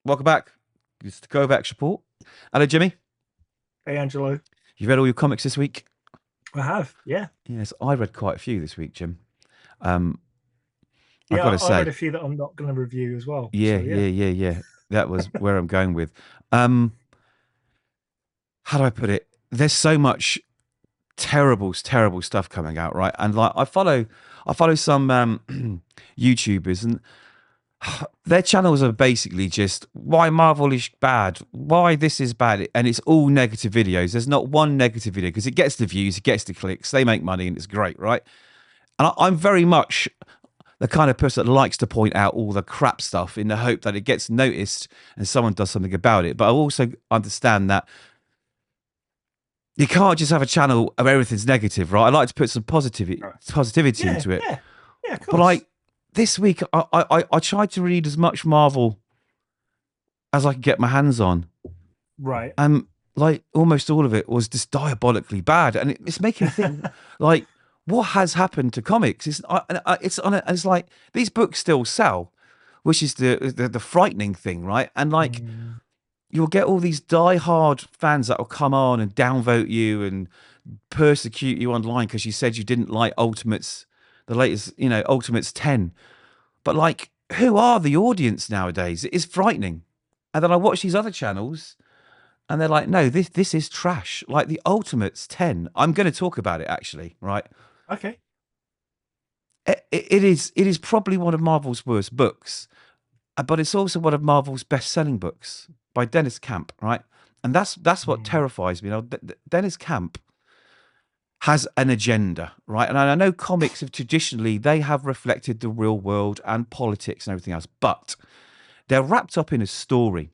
Welcome back. It's the Kovacs report. Hello, Jimmy. Hey, Angelo. You read all your comics this week? I have, yeah. Yes, I read quite a few this week, Jim. Um, I've Yeah, got to I read say, a few that I'm not going to review as well. yeah, So, yeah. yeah, yeah, yeah. That was where I'm going with. Um, how do I put it? There's so much terrible, terrible stuff coming out, right? And like, I follow some YouTubers, and their channels are basically just why Marvel is bad, why this is bad, and it's all negative videos. There's not one negative video because it gets the views, it gets the clicks, they make money, and it's great, right? And I'm very much the kind of person that likes to point out all the crap stuff in the hope that it gets noticed and someone does something about it. But I also understand that you can't just have a channel of everything's negative, right? I like to put some Right. positivity Yeah, into it. yeah, yeah, of But course. like this week, I tried to read as much Marvel as I could get my hands on, Right. and like almost all of it was just diabolically bad, and it's making me think like what has happened to comics. It's like these books still sell, which is the frightening thing, right? And like Mm, you'll get all these die-hard fans that will come on and downvote you and persecute you online because you said you didn't like Ultimates, the latest, Ultimates 10. But like, who are the audience nowadays? It is frightening. And then I watch these other channels and they're like, no, this is trash. Like the Ultimates 10. I'm going to talk about it actually, right? okay. It is probably one of Marvel's worst books, but it's also one of Marvel's best-selling books by Dennis Camp, right? And that's what Mm, terrifies me. Dennis Camp has an agenda, right? And I know comics have traditionally they have reflected the real world and politics and everything else, but they're wrapped up in a story.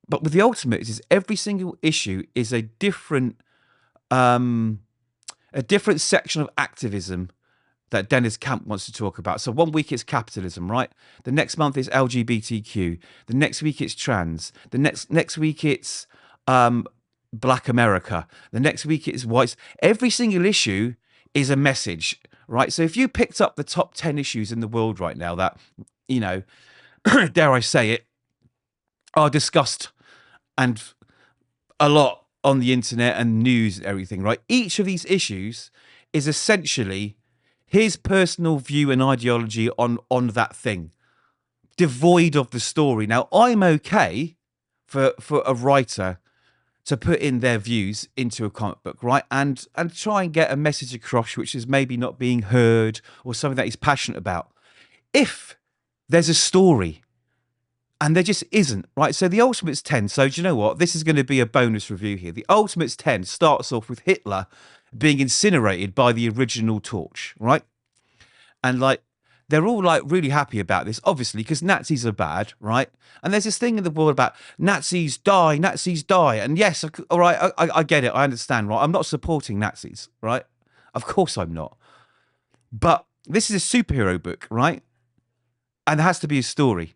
But with the Ultimates, is every single issue is um, a different section of activism that Dennis Camp wants to talk about. So one week it's capitalism, right? The next month it's LGBTQ. The next week it's trans. The next week it's um, Black America. The next week it's whites. Every single issue is a message, right? So if you picked up the top 10 issues in the world right now that, you know, dare I say it, are discussed and a lot on the internet and news and everything, right? Each of these issues is essentially his personal view and ideology on that thing, devoid of the story. Now, I'm okay for a writer to put in their views into a comic book, right? And try and get a message across which is maybe not being heard or something that he's passionate about. If there's a story and there just isn't, right? So the Ultimates 10, so do you know what? This is going to be a bonus review here. The Ultimates 10 starts off with Hitler being incinerated by the original torch, right? And like, they're all like really happy about this, obviously, because Nazis are bad, right? And there's this thing in the world about Nazis die, Nazis die. And yes, all right, I get it, I understand, right? I'm not supporting Nazis, right? Of course I'm not. But this is a superhero book, right? And there has to be a story.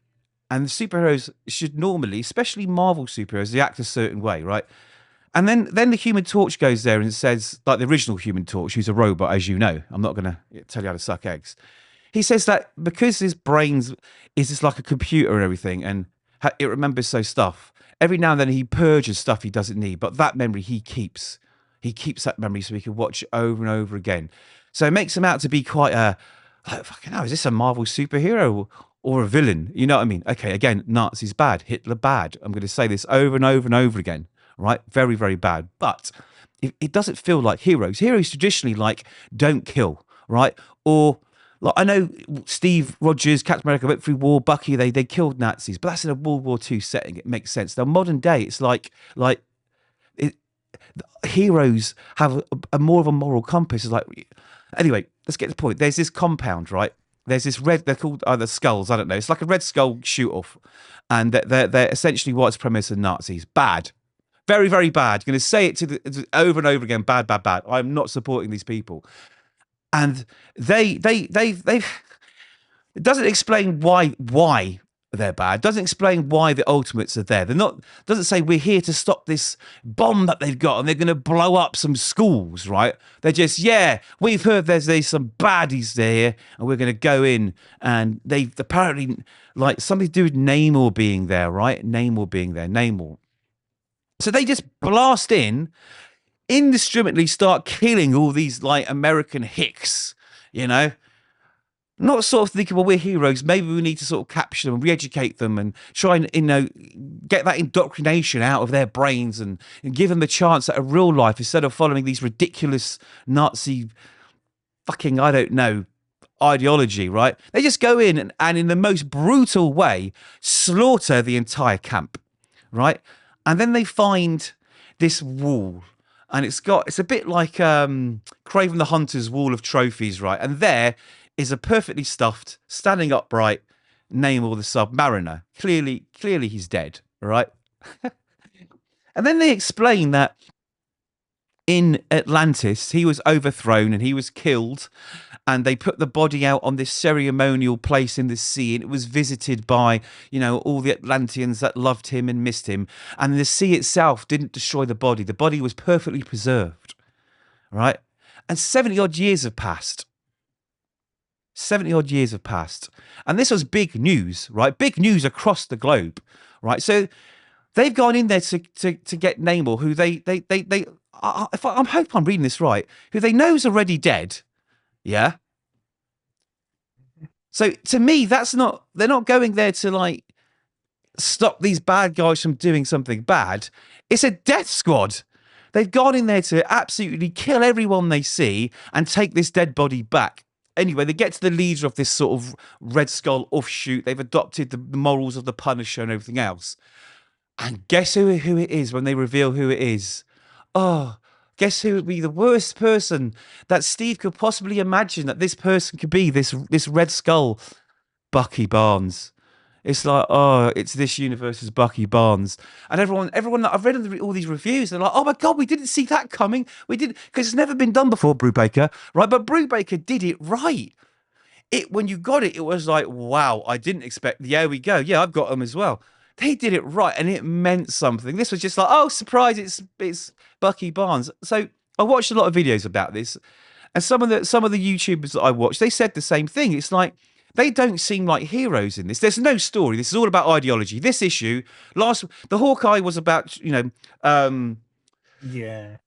And the superheroes should normally, especially Marvel superheroes, they act a certain way, right? And then the Human Torch goes there and says, like the original Human Torch, who's a robot, as you know. I'm not going to tell you how to suck eggs. He says that because his brains is just like a computer and everything, and it remembers so stuff. Every now and then he purges stuff he doesn't need, but that memory he keeps. He keeps that memory so he can watch it over and over again. So it makes him out to be quite a like fucking hell. Is this a Marvel superhero or a villain? You know what I mean? Okay, again, Nazis bad, Hitler bad. I'm going to say this over and over and over again. Right, very very bad. But it doesn't feel like heroes. Heroes traditionally like don't kill, right? Or like I know Steve Rogers, Captain America went through war. Bucky, they killed Nazis, but that's in a World War II setting. It makes sense. Now modern day, it's like it, heroes have a more of a moral compass. It's like anyway, let's get to the point. There's this compound, right? There's this red. They're called either skulls. I don't know. It's like a red skull shoot off, and they're essentially what's premise of Nazis. Bad, very very bad. Going to say it over and over again. Bad, bad, bad. I'm not supporting these people, and they it doesn't explain why they're bad. Doesn't explain why the Ultimates are there. They're not. Doesn't say we're here to stop this bomb that they've got and they're going to blow up some schools, right? They're just, yeah, we've heard there's some baddies there and we're going to go in. And they apparently, like, something to do with Namor being there, right? Namor being there, Namor. So they just blast in, indiscriminately start killing all these like American hicks, you know. Not sort of thinking, well, we're heroes. Maybe we need to sort of capture them and re-educate them and try and, you know, get that indoctrination out of their brains and give them the chance at a real life instead of following these ridiculous Nazi fucking, I don't know, ideology, right? They just go in and in the most brutal way slaughter the entire camp, right? And then they find this wall. And it's a bit like Kraven the Hunter's wall of trophies, right? And there is a perfectly stuffed, standing upright Namor the Submariner. Clearly he's dead, right? And then they explain that in Atlantis, he was overthrown and he was killed. And they put the body out on this ceremonial place in the sea. And it was visited by, you know, all the Atlanteans that loved him and missed him. And the sea itself didn't destroy the body. The body was perfectly preserved, right? And 70 odd years have passed. 70 odd years have passed. And this was big news, right? Big news across the globe, right? So they've gone in there to get Namor, who I hope I'm reading this right, who they know is already dead. Yeah. So to me, they're not going there to like stop these bad guys from doing something bad. It's a death squad. They've gone in there to absolutely kill everyone they see and take this dead body back. Anyway, they get to the leader of this sort of Red Skull offshoot. They've adopted the morals of the Punisher and everything else. And guess who it is when they reveal who it is? Oh, guess who would be the worst person that Steve could possibly imagine that this person could be, this Red Skull? Bucky Barnes. It's like, oh, it's this universe's Bucky Barnes. And everyone that I've read all these reviews, they're like, oh my God, we didn't see that coming. We didn't, because it's never been done before, Brubaker, right? But Brubaker did it right. When you got it, it was like, wow, I didn't expect, yeah, we go. Yeah, I've got them as well. They did it right, and it meant something. This was just like, oh, surprise, it's Bucky Barnes. So I watched a lot of videos about this, and some of the YouTubers that I watched, they said the same thing. It's like, they don't seem like heroes in this. There's no story. This is all about ideology. This issue, the Hawkeye was about, you know,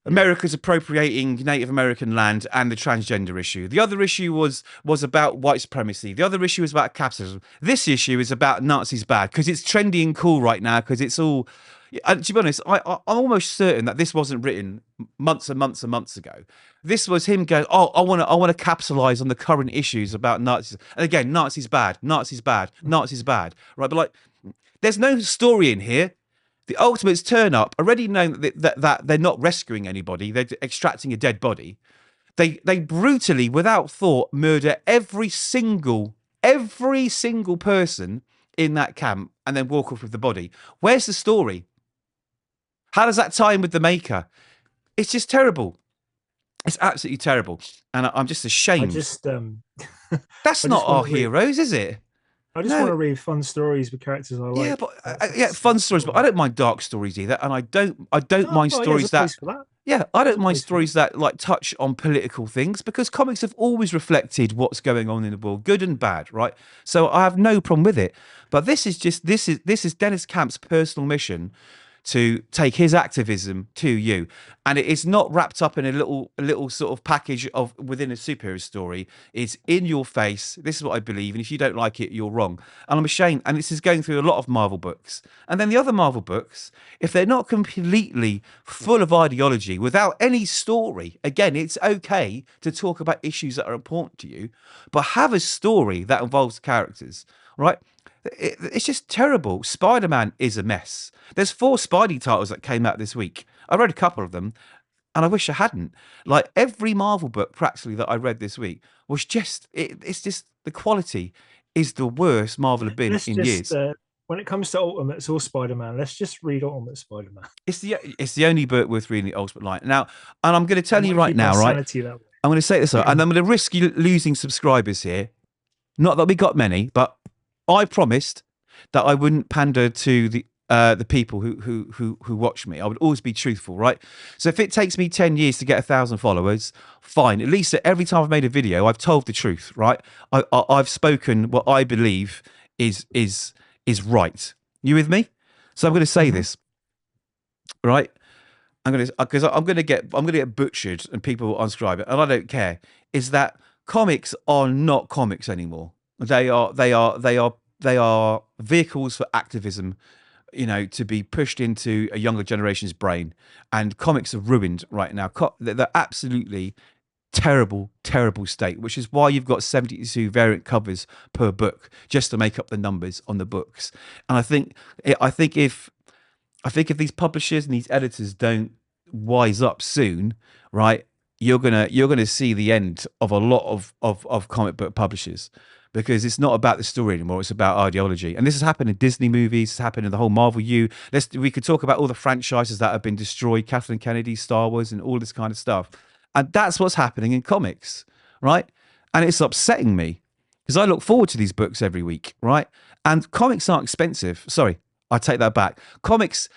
America's appropriating Native American land and the transgender issue. The other issue was about white supremacy. The other issue was about capitalism. This issue is about Nazis bad because it's trendy and cool right now because it's all. And to be honest, I'm almost certain that this wasn't written months and months and months ago. This was him going, oh, I want to capitalize on the current issues about Nazis. And again, Nazis bad, Nazis bad, Nazis bad, right? But like, there's no story in here. The Ultimates turn up, already knowing that they're not rescuing anybody. They're extracting a dead body. They brutally, without thought, murder every single person in that camp and then walk off with the body. Where's the story? How does that tie in with the Maker? It's just terrible. It's absolutely terrible. And I'm just ashamed. That's not our heroes, is it? I just want to read fun stories with characters I like. Yeah, but fun stories, but I don't mind dark stories either. And I don't mind stories that. Yeah, I don't mind stories that like touch on political things because comics have always reflected what's going on in the world, good and bad, right? So I have no problem with it. But this is Deniz Camp's personal mission to take his activism to you, and it is not wrapped up in a little sort of package of within a superhero story. It's in your face. This is what I believe, and if you don't like it, you're wrong. And I'm ashamed. And this is going through a lot of Marvel books, and then the other Marvel books, if they're not completely full of ideology without any story, again, it's okay to talk about issues that are important to you, but have a story that involves characters, right? It's just terrible. Spider-Man is a mess. There's 4 Spidey titles that came out this week. I read a couple of them, and I wish I hadn't. Like every Marvel book, practically, that I read this week was just. It's just the quality is the worst Marvel have been in years. When it comes to Ultimates or Spider-Man, let's just read Ultimate Spider-Man. It's the only book worth reading the Ultimate line now, and I'm going to tell you right now, right? I'm going to say this, and I'm going to risk you losing subscribers here. Not that we got many, but I promised that I wouldn't pander to the people who watch me. I would always be truthful, right? So if it takes me 10 years to get 1,000 followers, fine. At least every time I've made a video, I've told the truth, right? I've spoken what I believe is right. You with me? So I'm going to say this, right? I'm going to get butchered and people will unsubscribe it, and I don't care. Is that comics are not comics anymore? They are vehicles for activism, to be pushed into a younger generation's brain. And comics are ruined right now. They're absolutely terrible state, which is why you've got 72 variant covers per book just to make up the numbers on the books. And I think if these publishers and these editors don't wise up soon, right, you're gonna see the end of a lot of comic book publishers, because it's not about the story anymore. It's about ideology. And this has happened in Disney movies. It's happened in the whole Marvel U. We could talk about all the franchises that have been destroyed, Kathleen Kennedy, Star Wars, and all this kind of stuff. And that's what's happening in comics, right? And it's upsetting me because I look forward to these books every week, right? And comics aren't expensive. Sorry, I take that back. Comics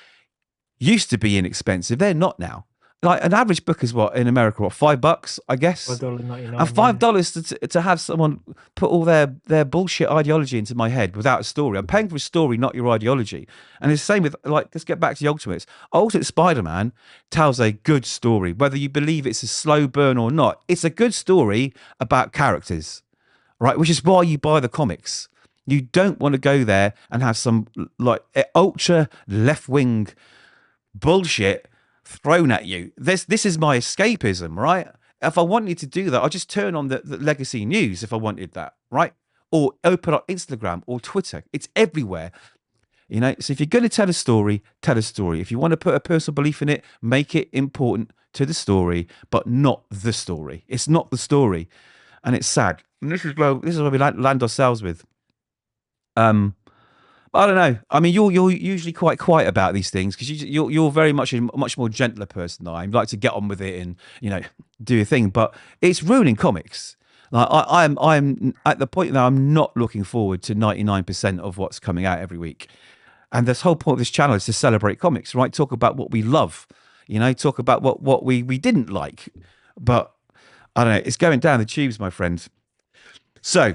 used to be inexpensive. They're not now. Like an average book is what in America, what, $5, I guess? $5.99. And $5 to have someone put all their bullshit ideology into my head without a story. I'm paying for a story, not your ideology. And it's the same with, like, let's get back to the Ultimates. Ultimate Spider-Man tells a good story, whether you believe it's a slow burn or not. It's a good story about characters, right? Which is why you buy the comics. You don't want to go there and have some like ultra left-wing bullshit thrown at you. This is my escapism, right? If I wanted to do that, I'd just turn on the legacy news if I wanted that, right? Or open up Instagram or Twitter. It's everywhere. So if you're going to tell a story, tell a story. If you want to put a personal belief in it, make it important to the story, but not the story. It's not the story. And it's sad. And this is where we land ourselves with. I don't know. I mean, you're usually quite quiet about these things because you're very much a much more gentler person than I am. You like to get on with it and do your thing. But it's ruining comics. Like I'm at the point now. I'm not looking forward to 99% of what's coming out every week. And this whole point of this channel is to celebrate comics, right? Talk about what we love. Talk about what we didn't like. But I don't know. It's going down the tubes, my friend. So